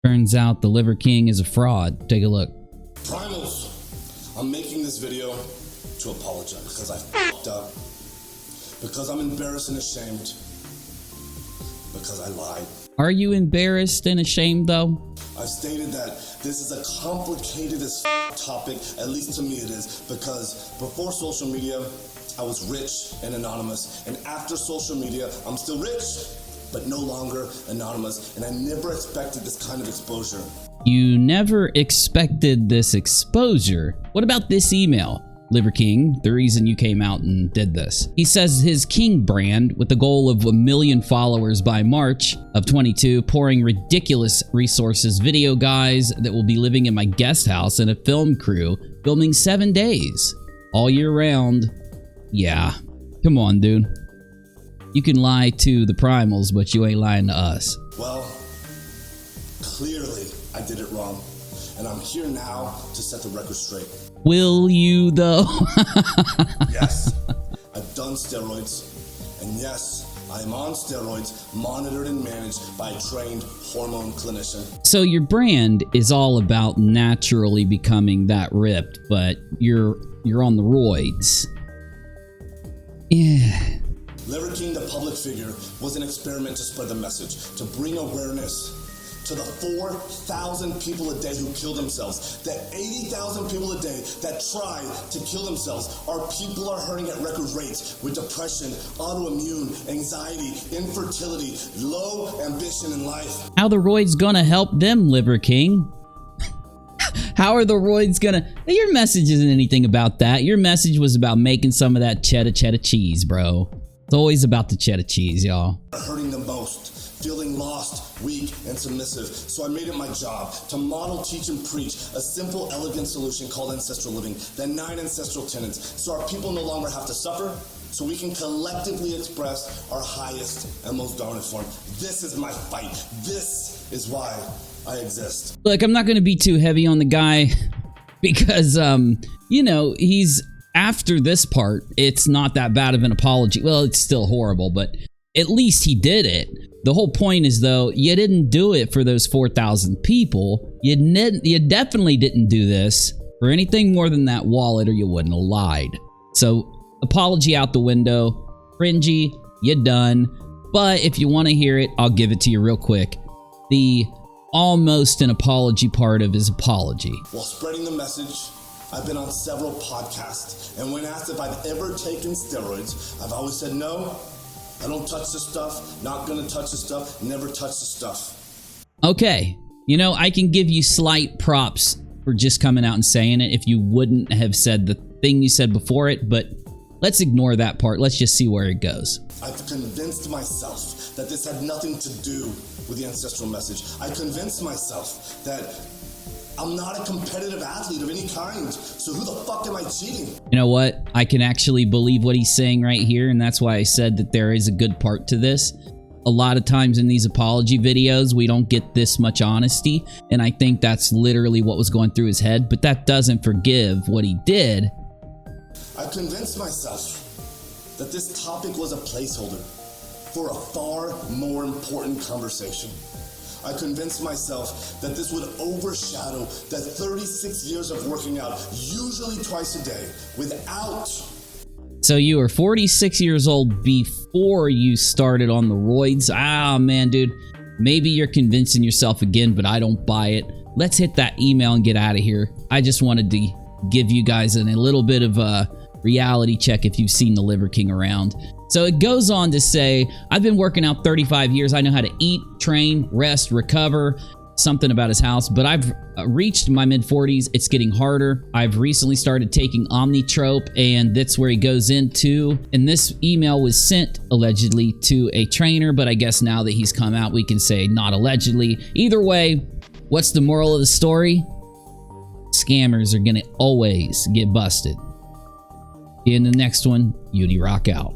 Turns out the Liver King is a fraud. Take a look. Primals, I'm making this video to apologize because I fucked up, because I'm embarrassed and ashamed, because I lied. Are you embarrassed and ashamed though? I've stated that this is a complicated as topic, at least to me it is, because before social media, I was rich and anonymous, and after social media, I'm still rich, but no longer anonymous, and I never expected this kind of exposure. You never expected this exposure? What about this email? Liver King, the reason you came out and did this. He says his King brand, with the goal of 1 million followers by March of 22, pouring ridiculous resources, video guys that will be living in my guest house and a film crew, filming 7 days, all year round. Yeah, come on, dude. You can lie to the primals, but you ain't lying to us. Well, clearly I did it wrong, and I'm here now to set the record straight. Will you, though? Yes, I've done steroids, and yes, I'm on steroids, monitored and managed by a trained hormone clinician. So your brand is all about naturally becoming that ripped, but you're on the roids. Yeah. Liver King, the public figure, was an experiment to spread the message, to bring awareness to the 4,000 people a day who kill themselves, the 80,000 people a day that try to kill themselves. Our people are hurting at record rates with depression, autoimmune, anxiety, infertility, low ambition in life. How the roids gonna help them, Liver King? How are the roids gonna... Your message isn't anything about that. Your message was about making some of that cheddar cheese, bro. It's always about the cheddar cheese, y'all. Hurting the most, feeling lost, weak, and submissive. So I made it my job to model, teach, and preach a simple, elegant solution called ancestral living, the 9 ancestral tenets, so our people no longer have to suffer, so we can collectively express our highest and most dominant form. This is my fight. This is why I exist. Look, I'm not going to be too heavy on the guy because, you know, he's... After this part, it's not that bad of an apology. Well, it's still horrible, but at least he did it. The whole point is, though, you didn't do it for those 4,000 people. You definitely didn't do this for anything more than that wallet, or you wouldn't have lied. So, apology out the window. Cringy, you're done. But if you want to hear it, I'll give it to you real quick. The almost an apology part of his apology. While spreading the message, I've been on several podcasts, and when asked if I've ever taken steroids, I've always said no. I don't touch this stuff, not gonna touch this stuff, never touch the stuff. Okay, you know, I can give you slight props for just coming out and saying it if you wouldn't have said the thing you said before it, but let's ignore that part. Let's just see where it goes. I've convinced myself that this had nothing to do with the ancestral message. I convinced myself that I'm not a competitive athlete of any kind, so who the fuck am I cheating? You know what? I can actually believe what he's saying right here, and that's why I said that there is a good part to this. A lot of times in these apology videos, we don't get this much honesty, and I think that's literally what was going through his head, but that doesn't forgive what he did. I convinced myself that this topic was a placeholder for a far more important conversation. I convinced myself that this would overshadow the 36 years of working out, usually twice a day, without... So you were 46 years old before you started on the roids? Ah, man, dude. Maybe you're convincing yourself again, but I don't buy it. Let's hit that email and get out of here. I just wanted to give you guys a little bit of a reality check if you've seen the Liver King around. So it goes on to say, I've been working out 35 years. I know how to eat, train, rest, recover, something about his house, but I've reached my mid-40s. It's getting harder. I've recently started taking Omnitrope, and that's where he goes into. And this email was sent allegedly to a trainer, but I guess now that he's come out, we can say not allegedly. Either way, what's the moral of the story? Scammers are gonna always get busted. In the next one, UNIRock out.